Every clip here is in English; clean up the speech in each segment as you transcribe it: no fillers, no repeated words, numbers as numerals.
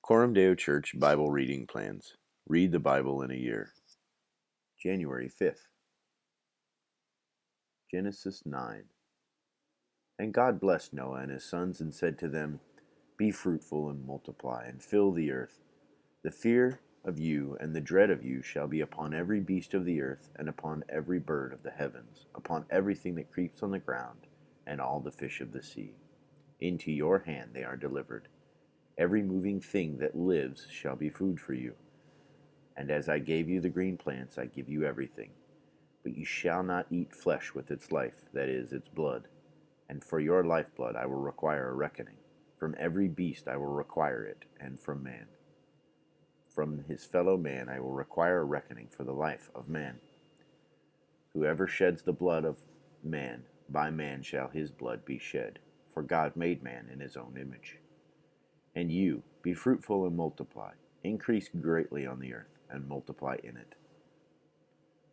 Coram Deo Church Bible Reading Plans. Read the Bible in a year. January 5th. Genesis 9. And God blessed Noah and his sons and said to them, Be fruitful and multiply, and fill the earth. The fear of you and the dread of you shall be upon every beast of the earth, and upon every bird of the heavens, upon everything that creeps on the ground, and all the fish of the sea. Into your hand they are delivered. Every moving thing that lives shall be food for you. And as I gave you the green plants, I give you everything. But you shall not eat flesh with its life, that is, its blood. And for your lifeblood I will require a reckoning. From every beast I will require it, and from man. From his fellow man I will require a reckoning for the life of man. Whoever sheds the blood of man, by man shall his blood be shed. For God made man in his own image. And you, be fruitful and multiply. Increase greatly on the earth, and multiply in it.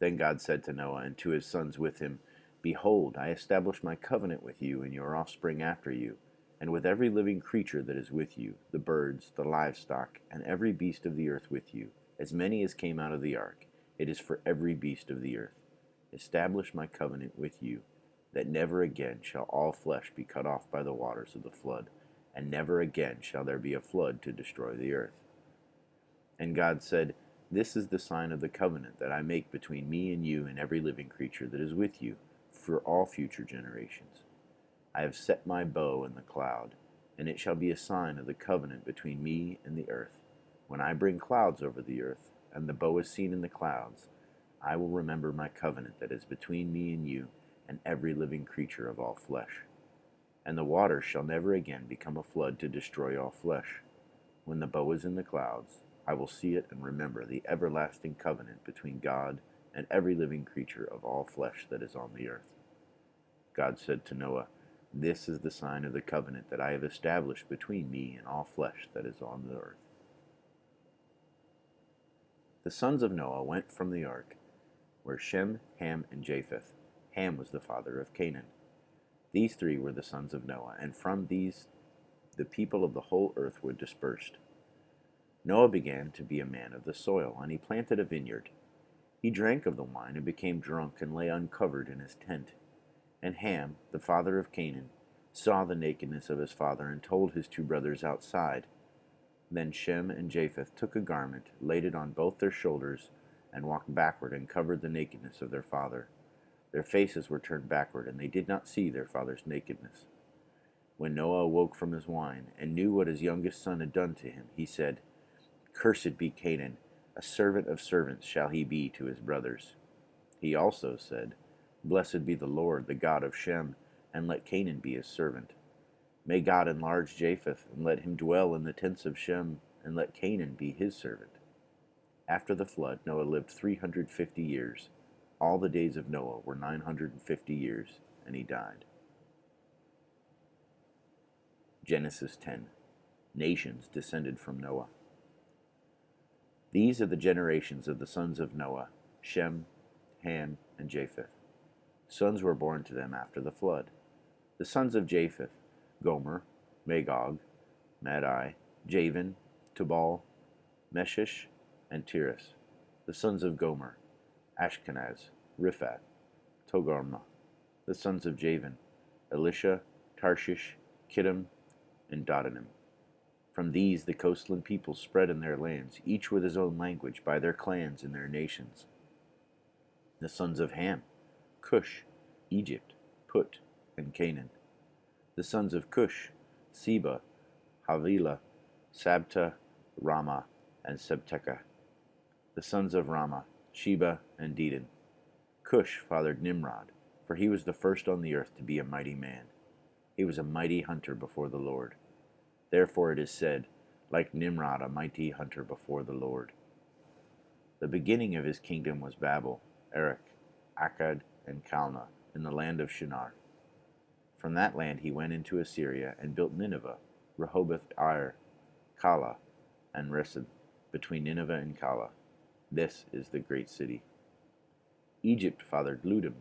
Then God said to Noah and to his sons with him, Behold, I establish my covenant with you and your offspring after you, and with every living creature that is with you, the birds, the livestock, and every beast of the earth with you, as many as came out of the ark. It is for every beast of the earth. Establish my covenant with you, that never again shall all flesh be cut off by the waters of the flood, and never again shall there be a flood to destroy the earth. And God said, This is the sign of the covenant that I make between me and you and every living creature that is with you for all future generations. I have set my bow in the cloud, and it shall be a sign of the covenant between me and the earth. When I bring clouds over the earth, and the bow is seen in the clouds, I will remember my covenant that is between me and you and every living creature of all flesh. And the waters shall never again become a flood to destroy all flesh. When the bow is in the clouds, I will see it and remember the everlasting covenant between God and every living creature of all flesh that is on the earth. God said to Noah, This is the sign of the covenant that I have established between me and all flesh that is on the earth. The sons of Noah went from the ark, were Shem, Ham, and Japheth. Ham was the father of Canaan. These three were the sons of Noah, and from these the people of the whole earth were dispersed. Noah began to be a man of the soil, and he planted a vineyard. He drank of the wine and became drunk and lay uncovered in his tent. And Ham, the father of Canaan, saw the nakedness of his father and told his two brothers outside. Then Shem and Japheth took a garment, laid it on both their shoulders, and walked backward and covered the nakedness of their father. Their faces were turned backward, and they did not see their father's nakedness. When Noah awoke from his wine and knew what his youngest son had done to him, he said, Cursed be Canaan, a servant of servants shall he be to his brothers. He also said, Blessed be the Lord, the God of Shem, and let Canaan be his servant. May God enlarge Japheth, and let him dwell in the tents of Shem, and let Canaan be his servant. After the flood, Noah lived 350 years. All the days of Noah were 950 years, and he died. Genesis 10. Nations descended from Noah. These are the generations of the sons of Noah, Shem, Ham, and Japheth. Sons were born to them after the flood. The sons of Japheth, Gomer, Magog, Madai, Javan, Tubal, Meshish, and Tiras. The sons of Gomer, Ashkenaz, Riphath, Togarmah. The sons of Javan, Elisha, Tarshish, Kittim, and Dodanim. From these the coastland peoples spread in their lands, each with his own language, by their clans and their nations. The sons of Ham, Cush, Egypt, Put, and Canaan. The sons of Cush, Seba, Havilah, Sabta, Ramah, and Sebtekah. The sons of Ramah, Sheba, and Dedan. Cush fathered Nimrod, for he was the first on the earth to be a mighty man. He was a mighty hunter before the Lord. Therefore it is said, Like Nimrod, a mighty hunter before the Lord. The beginning of his kingdom was Babel, Erech, Akkad, and Calneh, in the land of Shinar. From that land he went into Assyria and built Nineveh, Rehoboth-ir, Calah, and Resed, between Nineveh and Calah. This is the great city. Egypt fathered Ludim,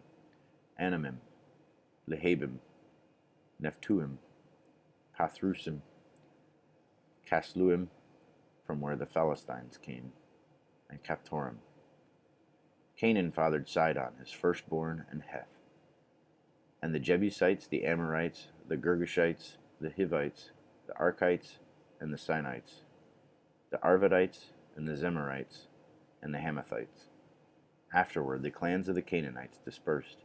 Anamim, Lehabim, Nephtuim, Pathrusim, Casluim, from where the Philistines came, and Caphtorim. Canaan fathered Sidon, his firstborn, and Heth. And the Jebusites, the Amorites, the Girgashites, the Hivites, the Arkites, and the Sinites, the Arvadites, and the Zemarites, and the Hamathites. Afterward the clans of the Canaanites dispersed,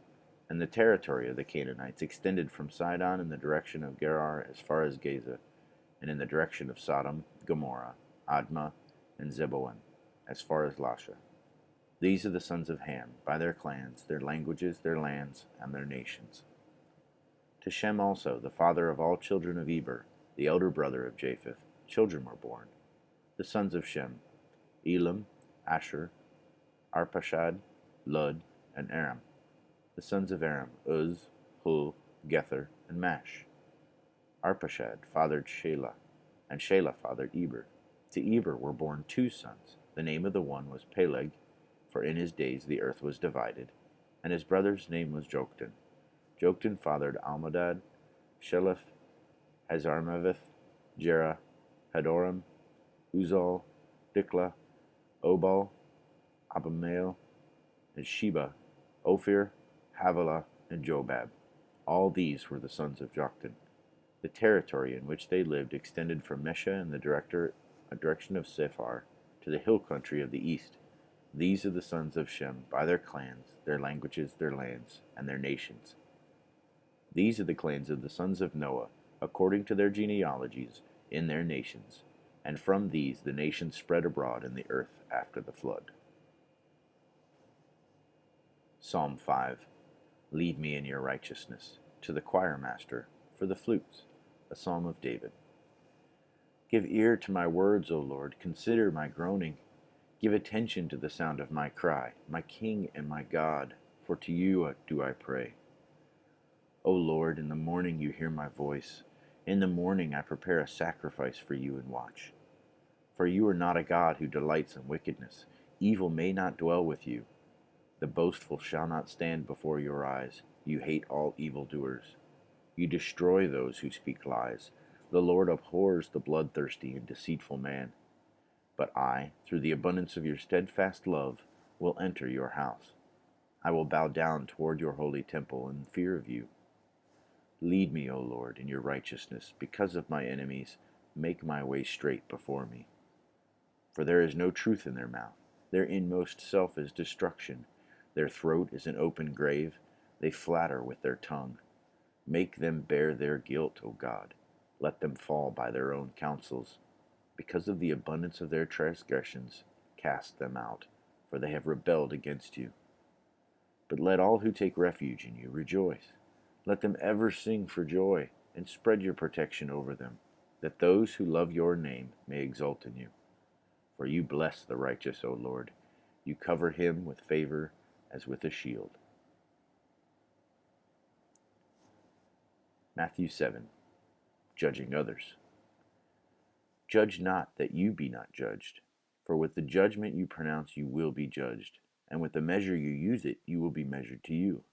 and the territory of the Canaanites extended from Sidon in the direction of Gerar as far as Gaza, and in the direction of Sodom, Gomorrah, Admah, and Zeboim, as far as Lasha. These are the sons of Ham, by their clans, their languages, their lands, and their nations. To Shem also, the father of all children of Eber, the elder brother of Japheth, children were born. The sons of Shem: Elam, Asher, Arpachshad, Lud, and Aram. The sons of Aram: Uz, Hul, Gether, and Mash. Arpachshad fathered Shelah, and Shelah fathered Eber. To Eber were born 2 sons. The name of the one was Peleg, for in his days the earth was divided, and his brother's name was Joktan. Joktan fathered Almodad, Sheleph, Hazarmaveth, Jerah, Hadoram, Uzal, Diklah, Obal, Abimael, and Sheba, Ophir, Havilah, and Jobab. All these were the sons of Joktan. The territory in which they lived extended from Mesha in the direction of Sephar to the hill country of the east. These are the sons of Shem, by their clans, their languages, their lands, and their nations. These are the clans of the sons of Noah, according to their genealogies, in their nations, and from these the nations spread abroad in the earth after the flood. Psalm 5. Lead me in your righteousness. To the choir master, for the flutes, a psalm of David. Give ear to my words, O Lord, consider my groaning. Give attention to the sound of my cry, my King and my God, for to you do I pray. O Lord, in the morning you hear my voice. In the morning I prepare a sacrifice for you and watch. For you are not a God who delights in wickedness. Evil may not dwell with you. The boastful shall not stand before your eyes. You hate all evildoers. You destroy those who speak lies. The Lord abhors the bloodthirsty and deceitful man. But I, through the abundance of your steadfast love, will enter your house. I will bow down toward your holy temple in fear of you. Lead me, O Lord, in your righteousness. Because of my enemies, make my way straight before me. For there is no truth in their mouth. Their inmost self is destruction. Their throat is an open grave. They flatter with their tongue. Make them bear their guilt, O God. Let them fall by their own counsels. Because of the abundance of their transgressions, cast them out, for they have rebelled against you. But let all who take refuge in you rejoice. Let them ever sing for joy, and spread your protection over them, that those who love your name may exult in you. For you bless the righteous, O Lord. You cover him with favor as with a shield. Matthew 7. Judging others. Judge not, that you be not judged. For with the judgment you pronounce you will be judged, and with the measure you use it you will be measured to you.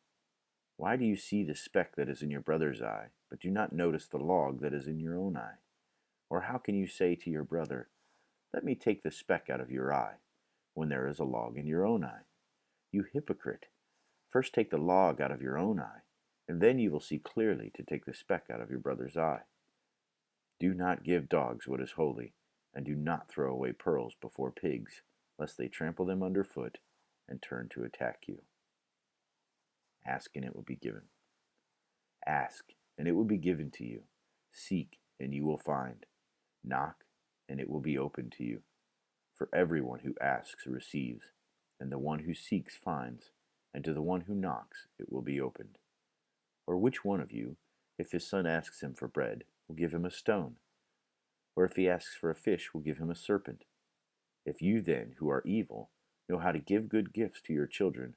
Why do you see the speck that is in your brother's eye, but do not notice the log that is in your own eye? Or how can you say to your brother, let me take the speck out of your eye, when there is a log in your own eye? You hypocrite! First take the log out of your own eye, and then you will see clearly to take the speck out of your brother's eye. Do not give dogs what is holy, and do not throw away pearls before pigs, lest they trample them underfoot and turn to attack you. Ask, and it will be given. Ask, and it will be given to you. Seek, and you will find. Knock, and it will be opened to you. For everyone who asks receives, and the one who seeks finds, and to the one who knocks it will be opened. Or which one of you, if his son asks him for bread, will give him a stone? Or if he asks for a fish, will give him a serpent? If you then, who are evil, know how to give good gifts to your children,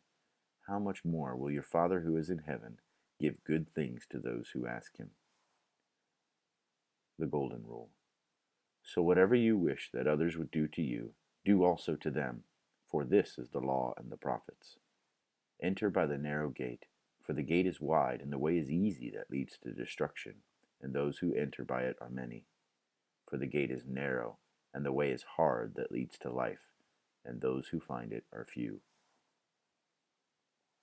how much more will your Father who is in heaven give good things to those who ask him? The Golden Rule. So whatever you wish that others would do to you, do also to them, for this is the law and the prophets. Enter by the narrow gate, for the gate is wide and the way is easy that leads to destruction, and those who enter by it are many. For the gate is narrow and the way is hard that leads to life, and those who find it are few.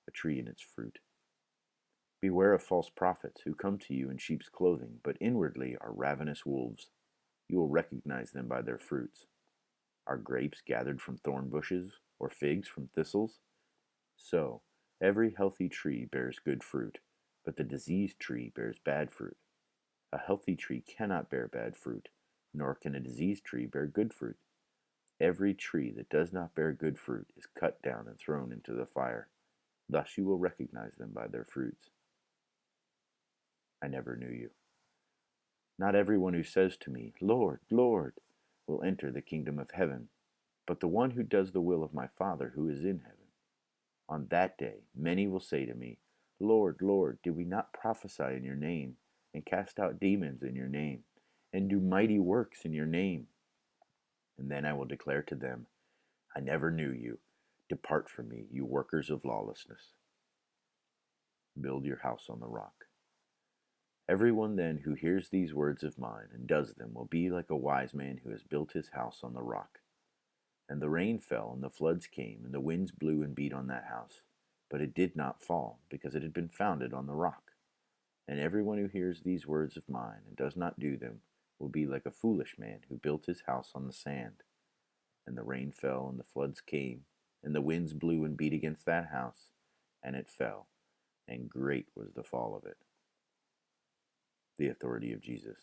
A tree and its fruit. Beware of false prophets who come to you in sheep's clothing, but inwardly are ravenous wolves. You will recognize them by their fruits. Are grapes gathered from thorn bushes, or figs from thistles? So, every healthy tree bears good fruit, but the diseased tree bears bad fruit. A healthy tree cannot bear bad fruit, nor can a diseased tree bear good fruit. Every tree that does not bear good fruit is cut down and thrown into the fire. Thus you will recognize them by their fruits. I never knew you. Not everyone who says to me, Lord, Lord, will enter the kingdom of heaven, but the one who does the will of my Father who is in heaven. On that day many will say to me, Lord, Lord, did we not prophesy in your name, and cast out demons in your name, and do mighty works in your name? And then I will declare to them, I never knew you. Depart from me, you workers of lawlessness. Build your house on the rock. Everyone then who hears these words of mine and does them will be like a wise man who has built his house on the rock. And the rain fell, and the floods came, and the winds blew and beat on that house. But it did not fall, because it had been founded on the rock. And everyone who hears these words of mine and does not do them will be like a foolish man who built his house on the sand. And the rain fell, and the floods came, and the winds blew and beat against that house, and it fell, and great was the fall of it. The authority of Jesus.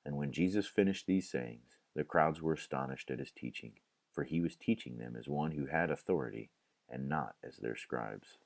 And when Jesus finished these sayings, the crowds were astonished at his teaching, for he was teaching them as one who had authority, and not as their scribes.